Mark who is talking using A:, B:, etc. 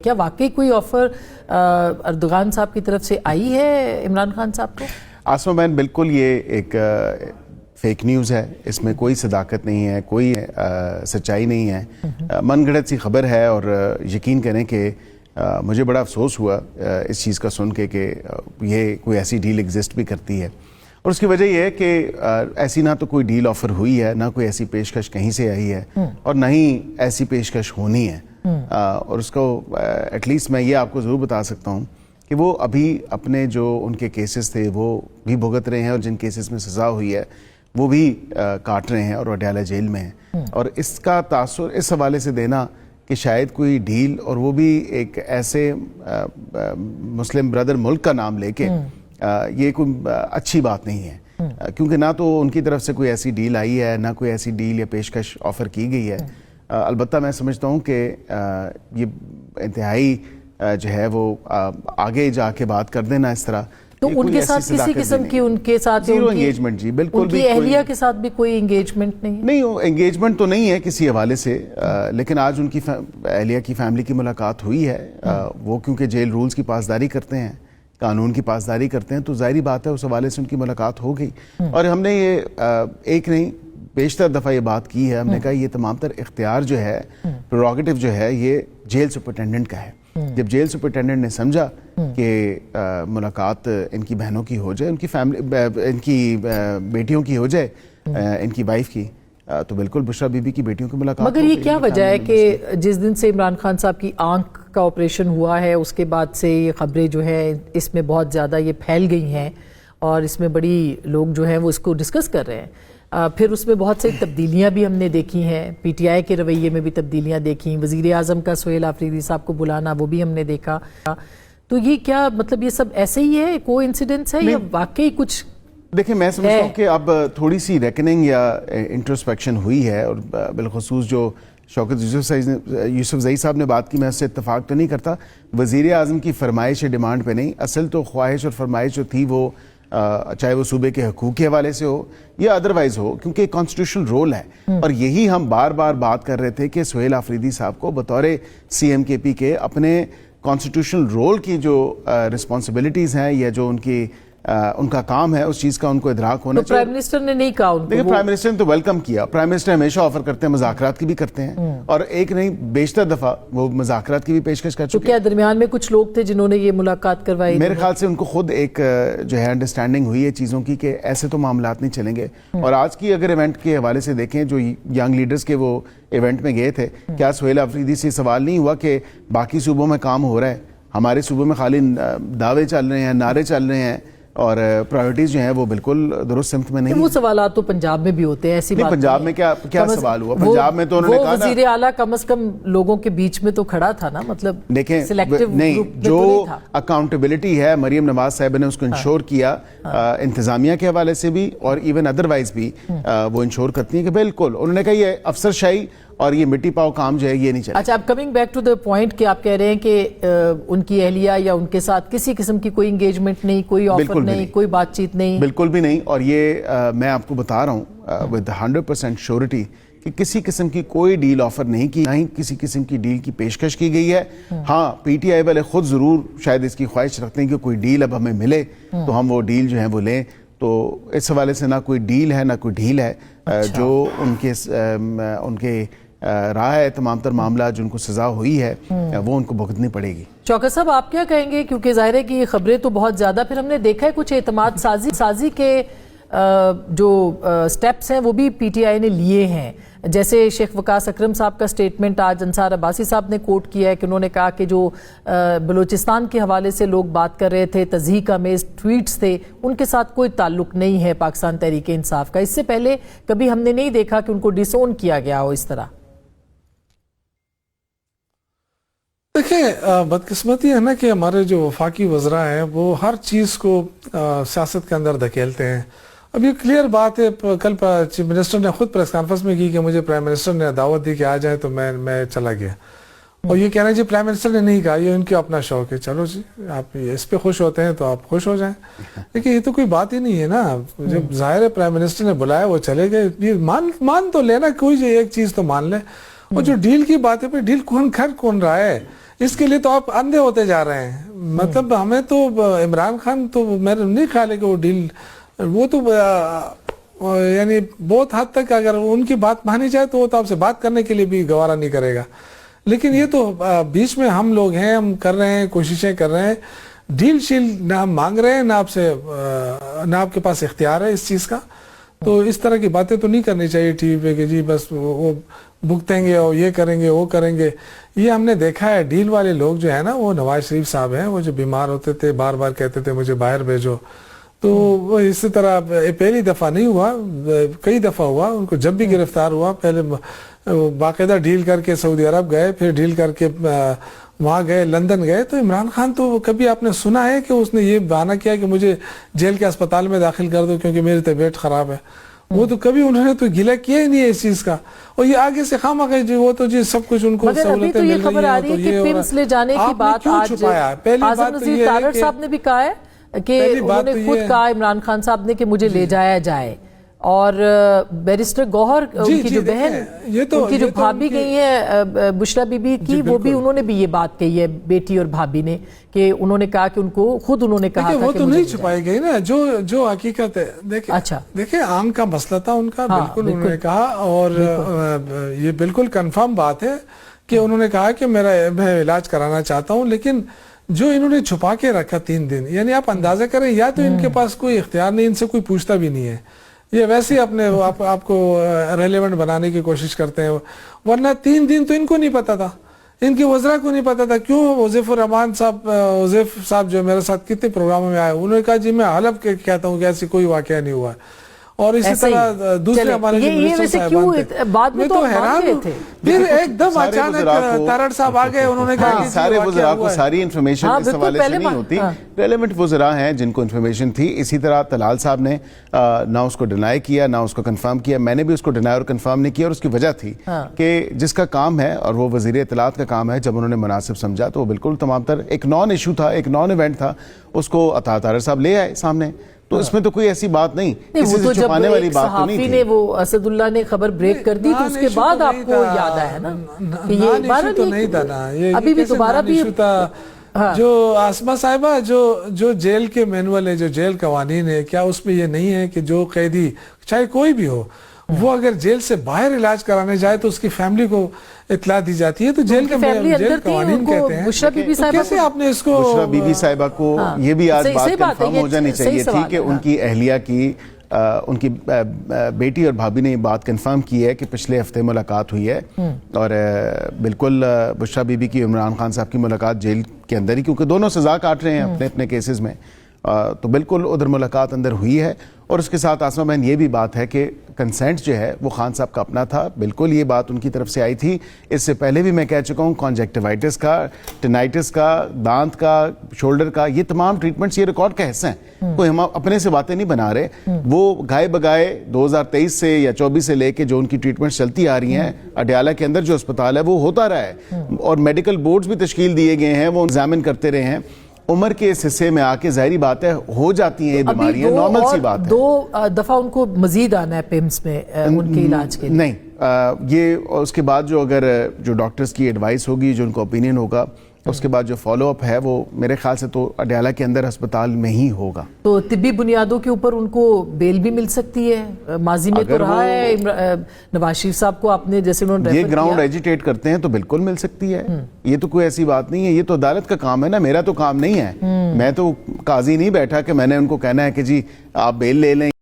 A: کیا واقعی کوئی آفر اردوغان صاحب کی طرف سے آئی ہے عمران خان صاحب کو؟
B: آسما بہن بالکل یہ ایک فیک نیوز ہے، اس میں کوئی صداقت نہیں ہے، کوئی سچائی نہیں ہے، من گھڑت سی خبر ہے۔ اور یقین کریں کہ مجھے بڑا افسوس ہوا اس چیز کا سن کے کہ یہ کوئی ایسی ڈیل ایگزسٹ بھی کرتی ہے، اور اس کی وجہ یہ ہے کہ ایسی نہ تو کوئی ڈیل آفر ہوئی ہے، نہ کوئی ایسی پیشکش کہیں سے آئی ہے، اور نہ ہی ایسی پیشکش ہونی ہے۔ اور اس کو ایٹ لیسٹ میں یہ آپ کو ضرور بتا سکتا ہوں کہ وہ ابھی اپنے جو ان کے کیسز تھے وہ بھی بھگت رہے ہیں، اور جن کیسز میں سزا ہوئی ہے وہ بھی کاٹ رہے ہیں اور وڈیالہ جیل میں ہیں۔ اور اس کا تاثر اس حوالے سے دینا کہ شاید کوئی ڈیل، اور وہ بھی ایک ایسے مسلم برادر ملک کا نام لے کے، یہ کوئی اچھی بات نہیں ہے، کیونکہ نہ تو ان کی طرف سے کوئی ایسی ڈیل آئی ہے، نہ کوئی ایسی ڈیل یا پیشکش آفر کی گئی ہے۔ البتہ میں سمجھتا ہوں کہ یہ انتہائی جو ہے وہ آگے جا کے بات کر دینا اس طرح،
A: تو ان کے ساتھ کسی قسم کی ان کے ساتھ
B: زیرو انگیجمنٹ، جی بالکل بھی،
A: اہلیہ کے ساتھ بھی کوئی انگیجمنٹ نہیں؟
B: نہیں، انگیجمنٹ تو نہیں ہے کسی حوالے سے، لیکن آج ان کی اہلیہ کی فیملی کی ملاقات ہوئی ہے۔ وہ کیونکہ جیل رولز کی پاسداری کرتے ہیں، قانون کی پاسداری کرتے ہیں، تو ظاہری بات ہے اس حوالے سے ان کی ملاقات ہو گئی۔ اور ہم نے یہ ایک نہیں بیشتر دفعہ یہ بات کی ہے، ہم نے کہا یہ تمام تر اختیار جو ہے، پریروگیٹو جو ہے، یہ جیل سپرنٹینڈنٹ کا ہے۔ جب جیل سپرنٹینڈنٹ نے سمجھا کہ ملاقات ان کی بہنوں کی ہو جائے، ان کی فیملی، ان کی بیٹیوں کی ہو جائے، ان کی وائف کی، تو بالکل بشرا بی بی کی بیٹیوں کی ملاقات۔
A: مگر یہ کیا وجہ ہے کہ جس دن سے عمران خان صاحب کی آنکھ کا آپریشن ہوا ہے اس کے بعد سے یہ خبریں جو ہے اس میں بہت زیادہ یہ پھیل گئی ہیں، اور اس میں بڑی لوگ جو ہیں وہ اس کو ڈسکس کر رہے ہیں، پھر اس میں بہت سی تبدیلیاں بھی ہم نے دیکھی ہیں، پی ٹی آئی کے رویے میں بھی تبدیلیاں دیکھیں، وزیر اعظم کا سہیل آفریدی صاحب کو بلانا وہ بھی ہم نے دیکھا۔ تو یہ کیا مطلب یہ سب ایسے ہی ہے، کوئی انسیڈنس ہے یا واقعی کچھ؟
B: دیکھیں میں سمجھتا ہوں کہ اب تھوڑی سی ریکننگ یا انٹروسپیکشن ہوئی ہے، اور بالخصوص جو شوکت یوسف زئی صاحب نے بات کی، میں اس سے اتفاق تو نہیں کرتا۔ وزیر اعظم کی فرمائش ڈیمانڈ پہ نہیں، اصل تو خواہش اور فرمائش جو تھی وہ چاہے وہ صوبے کے حقوق کے حوالے سے ہو یا ادروائز ہو، کیونکہ ایک کانسٹیٹیوشنل رول ہے، اور یہی ہم بار بار بات کر رہے تھے کہ سہیل آفریدی صاحب کو بطور سی ایم کے پی کے اپنے کانسٹیٹیوشنل رول کی جو رسپانسبلٹیز ہیں یا جو ان کا کام ہے، اس چیز کا ان کو ادراک ہونا چاہیے۔
A: پرائم منسٹر نے نہیں کہا ان کو؟
B: دیکھیں پرائم منسٹر نے تو ویلکم کیا، پرائم منسٹر ہمیشہ آفر کرتے ہیں، مذاکرات کی بھی کرتے ہیں، اور ایک نہیں بیشتر دفعہ وہ مذاکرات کی بھی پیشکش کر چکے ہیں۔
A: تو کیا درمیان میں کچھ لوگ تھے جنہوں نے یہ ملاقات کروائی؟
B: میرے خیال سے ان کو خود ایک جو ہے انڈرسٹینڈنگ ہوئی ہے چیزوں کی کہ ایسے تو معاملات نہیں چلیں گے۔ اور آج کی اگر ایونٹ کے حوالے سے دیکھیں، جو ینگ لیڈرز کے وہ ایونٹ میں گئے تھے، کیا سہیل آفریدی سے سوال نہیں ہوا کہ باقی صوبوں میں کام ہو رہا ہے، ہمارے صوبوں میں خالی دعوے چل رہے ہیں، نعرے چل رہے ہیں، اور پرائیورٹیز جو ہیں وہ بالکل درست سمت میں نہیں؟
A: وہ سوالات تو پنجاب میں بھی ہوتے ہیں، ایسی بات نہیں۔
B: پنجاب میں کیا سوال ہوا؟ پنجاب میں تو انہوں نے کہا نا،
A: وزیر اعلیٰ کم از کم لوگوں کے بیچ میں تو کھڑا تھا نا، مطلب
B: دیکھیں
A: سلیکٹیو
B: نہیں، جو اکاؤنٹیبلٹی ہے مریم نواز صاحب نے اس کو انشور کیا، انتظامیہ کے حوالے سے بھی اور ایون ادروائز بھی وہ انشور کرتی ہیں کہ بالکل انہوں نے کہا یہ افسر شاہی اور یہ مٹی پاؤ کام جو ہے یہ نہیں چلے۔
A: اچھا، اب coming back to the point کہ آپ کہہ رہے ہیں کہ ان کی اہلیہ یا ان کے ساتھ کسی قسم کی کوئی انگیجمنٹ نہیں، کوئی آفر نہیں، کوئی بات چیت نہیں؟
B: بالکل بھی نہیں، اور یہ میں آپ کو بتا رہا ہوں ود 100% شیورٹی کہ کسی قسم کی کوئی ڈیل آفر نہیں کی، نہ ہی کسی قسم کی ڈیل کی پیشکش کی گئی ہے۔ ہاں پی ٹی آئی والے خود ضرور شاید اس کی خواہش رکھتے ہیں کہ کوئی ڈیل اب ہمیں ملے تو ہم وہ ڈیل جو ہے وہ لیں، تو اس حوالے سے نہ کوئی ڈیل ہے نہ کوئی ڈھیل ہے۔ جو ان کے راہ ہے تمام تر معاملہ، جو ان کو سزا ہوئی ہے وہ ان کو بھگتنی پڑے گی۔
A: شوکت صاحب آپ کیا کہیں گے؟ کیونکہ ظاہر ہے کہ یہ خبریں تو بہت زیادہ، پھر ہم نے دیکھا ہے کچھ اعتماد سازی کے جو سٹیپس ہیں وہ بھی پی ٹی آئی نے لیے ہیں، جیسے شیخ وقاص اکرم صاحب کا سٹیٹمنٹ آج انصار عباسی صاحب نے کوٹ کیا ہے کہ انہوں نے کہا کہ جو بلوچستان کے حوالے سے لوگ بات کر رہے تھے، تضحیک آمیز ٹویٹس تھے، ان کے ساتھ کوئی تعلق نہیں ہے پاکستان تحریک انصاف کا۔ اس سے پہلے کبھی ہم نے نہیں دیکھا کہ ان کو ڈس اون کیا گیا ہو اس طرح۔
C: دیکھیں بدقسمتی ہے نا کہ ہمارے جو وفاقی وزراء ہیں وہ ہر چیز کو سیاست کے اندر دھکیلتے ہیں۔ اب یہ کلیئر بات ہے، کل چیف منسٹر نے خود پریس کانفرنس میں کی کہ مجھے پرائم منسٹر نے دعوت دی کہ آ جائیں تو میں چلا گیا، اور یہ کہنا جی پرائم منسٹر نے نہیں کہا، یہ ان کا اپنا شوق ہے، چلو جی آپ اس پہ خوش ہوتے ہیں تو آپ خوش ہو جائیں، لیکن یہ تو کوئی بات ہی نہیں ہے نا۔ جب ظاہر ہے پرائم منسٹر نے بلایا وہ چلے گئے، یہ مان تو لینا، کوئی ایک چیز تو مان لے۔ اور جو ڈیل کی بات ہے، ڈیل کون رہا ہے؟ اس کے لیے تو آپ اندھے ہوتے جا رہے ہیں. مطلب ہمیں تو عمران خان تو میرا نہیں خیال ہے کہ وہ ڈیل وہ تو یعنی بہت حد تک اگر ان کی بات مانی جائے تو وہ تو آپ سے بات کرنے کے لیے بھی گوارا نہیں کرے گا. لیکن یہ تو بیچ میں ہم لوگ ہیں, ہم کر رہے ہیں, کوششیں کر رہے ہیں, ڈیل شیل نہ ہم مانگ رہے ہیں, نہ آپ کے پاس اختیار ہے اس چیز کا. تو اس طرح کی باتیں تو نہیں کرنی چاہیے ٹی وی پہ کہ جی بس وہ بھگتیں گے اور یہ کریں گے وہ کریں گے. یہ ہم نے دیکھا ہے ڈیل والے لوگ جو ہے نا وہ نواز شریف صاحب ہیں, وہ جو بیمار ہوتے تھے بار بار کہتے تھے مجھے باہر بھیجو. تو وہ اسی طرح پہلی دفعہ نہیں ہوا, کئی دفعہ ہوا. ان کو جب بھی گرفتار ہوا پہلے باقاعدہ ڈیل کر کے سعودی عرب گئے, پھر ڈیل کر کے وہاں گئے, لندن گئے. تو عمران خان تو کبھی آپ نے سنا ہے کہ اس نے یہ بہانہ کیا کہ مجھے جیل کے اسپتال میں داخل کر دو کیونکہ میری طبیعت خراب ہے؟ وہ تو کبھی انہوں نے تو گلہ کیا ہی نہیں ہے اس چیز کا. اور یہ آگے سے خواہ جی وہ تو جی سب کچھ ان کو سہولتیں مل رہی ہیں.
A: خبر آ رہی ہے کہ پمس لے جانے کی بات آج اعظم نذیر تارڑ صاحب نے بھی کہا ہے کہ انہوں نے خود کہا عمران خان صاحب نے کہ مجھے لے جایا جائے. اور بیرسٹر گوہر ان کی جو بہن ان کی جو بھابھی گئی ہے بشرا بی بی کی, وہ بھی انہوں نے بھی یہ بات کہی ہے, بیٹی اور بھابھی نے, کہ انہوں نے کہا کہ ان کو خود انہوں نے کہا تھا
C: وہ تو نہیں چھپائی گئی نا جو حقیقت ہے. دیکھیں عام کا مسئلہ تھا ان کا, بالکل انہوں نے کہا. اور یہ بالکل کنفرم بات ہے کہ انہوں نے کہا کہ میں علاج کرانا چاہتا ہوں. لیکن جو انہوں نے چھپا کے رکھا 3 دن, یعنی آپ اندازہ کریں یا تو ان کے پاس کوئی اختیار نہیں, ان سے کوئی پوچھتا بھی نہیں ہے, یہ ویسے ہی اپنے آپ کو ریلیونٹ بنانے کی کوشش کرتے ہیں. ورنہ 3 دن تو ان کو نہیں پتا تھا, ان کے وزراء کو نہیں پتا تھا. کیوں حذیف الرحمان صاحب جو میرے ساتھ کتنے پروگراموں میں آئے, انہوں نے کہا جی میں حلف کے کہتا ہوں کہ ایسی کوئی واقعہ نہیں ہوا. اور اسی طرح دوسرے ہمارے منسٹر صاحبان تھے, میں تو حیران ہوں. پھر ایک دم اچانک تارڑ صاحب آ گئے, انہوں نے کہا
B: سارے وزراء کو ساری انفارمیشن اس حوالے سے نہیں ہوتی. ریلیونٹ وزراء ہیں جن کو انفارمیشن تھی. اسی طرح طلال صاحب نے نہ اس کو ڈینائی کیا نہ اس کو کنفرم کیا. میں نے بھی اس کو ڈینائی اور کنفرم نہیں کیا, اور اس کی وجہ تھی کہ جس کا کام ہے اور وہ وزیر اطلاعات کا کام ہے, جب انہوں نے مناسب سمجھا تو وہ بالکل تمام تر ایک نان ایشو تھا, ایک نان ایونٹ تھا, اس کو عطا طارڑ صاحب لے آئے سامنے. تو اس میں تو کوئی ایسی بات نہیں, کسی سے چھپانے والی بات تو نہیں تھی. نے
A: وہ اسد اللہ نے خبر بریک کر دی تو اس کے بعد آپ کو یاد آیا نا کہ یہ بارہ
C: تو نہیں تھا نا,
A: ابھی بھی دوبارہ بھی
C: جو آسما صاحبہ جو جیل کے مینول ہے, جو جیل قوانین ہے, کیا اس میں یہ نہیں ہے کہ جو قیدی چاہے کوئی بھی ہو وہ اگر جیل سے باہر علاج کرانے جائے تو اس کی فیملی کو اطلاع دی جاتی ہے؟ تو جیل کے قوانین کہتے ہیں. کیسے آپ نے اس کو
B: بشرا بی بی صاحبہ کو یہ بھی آج بات کنفرم ہو جانی چاہیے تھی کہ ان کی اہلیہ کی ان کی بیٹی اور بھابھی نے یہ بات کنفرم کی ہے کہ پچھلے ہفتے ملاقات ہوئی ہے. اور بالکل بشرا بی بی کی عمران خان صاحب کی ملاقات جیل کے اندر ہی, کیونکہ دونوں سزا کاٹ رہے ہیں اپنے اپنے کیسز میں, تو بالکل ادھر ملاقات اندر ہوئی ہے. اور اس کے ساتھ آسما بہن یہ بھی بات ہے کہ کنسنٹ جو ہے وہ خان صاحب کا اپنا تھا, بالکل یہ بات ان کی طرف سے آئی تھی. اس سے پہلے بھی میں کہہ چکا ہوں, کانجیکٹیوائٹس کا, ٹینائٹس کا, دانت کا, شولڈر کا, یہ تمام ٹریٹمنٹس یہ ریکارڈ کا حصہ ہیں. کوئی ہم اپنے سے باتیں نہیں بنا رہے. وہ گائے بگائے 2023 سے یا 24 سے لے کے جو ان کی ٹریٹمنٹ چلتی آ رہی ہیں, اڈیالہ کے اندر جو اسپتال ہے وہ ہوتا رہا ہے, اور میڈیکل بورڈز بھی تشکیل دیے گئے ہیں, وہ ایگزامن کرتے رہے ہیں. عمر کے اس حصے میں آ کے ظاہری بات ہے ہو جاتی ہیں یہ بیماریاں, نارمل سی بات ہے.
A: 2 دفعہ ان کو مزید آنا ہے پیمس میں ان کے علاج کے لیے.
B: نہیں, یہ اس کے بعد جو اگر جو ڈاکٹرز کی ایڈوائس ہوگی, جو ان کو اوپینین ہوگا, اس کے بعد جو فالو اپ ہے وہ میرے خیال سے تو اڈیالہ کے اندر ہسپتال میں ہی ہوگا.
A: تو طبی بنیادوں کے اوپر ان کو بیل بھی مل سکتی ہے؟ ماضی میں تو رہا ہے نواز شریف صاحب کو آپ نے جیسے انہوں نے
B: یہ گراؤنڈ ایجیٹیٹ کرتے ہیں تو بالکل مل سکتی ہے. یہ تو کوئی ایسی بات نہیں ہے, یہ تو عدالت کا کام ہے نا, میرا تو کام نہیں ہے. میں تو قاضی نہیں بیٹھا کہ میں نے ان کو کہنا ہے کہ جی آپ بیل لے لیں.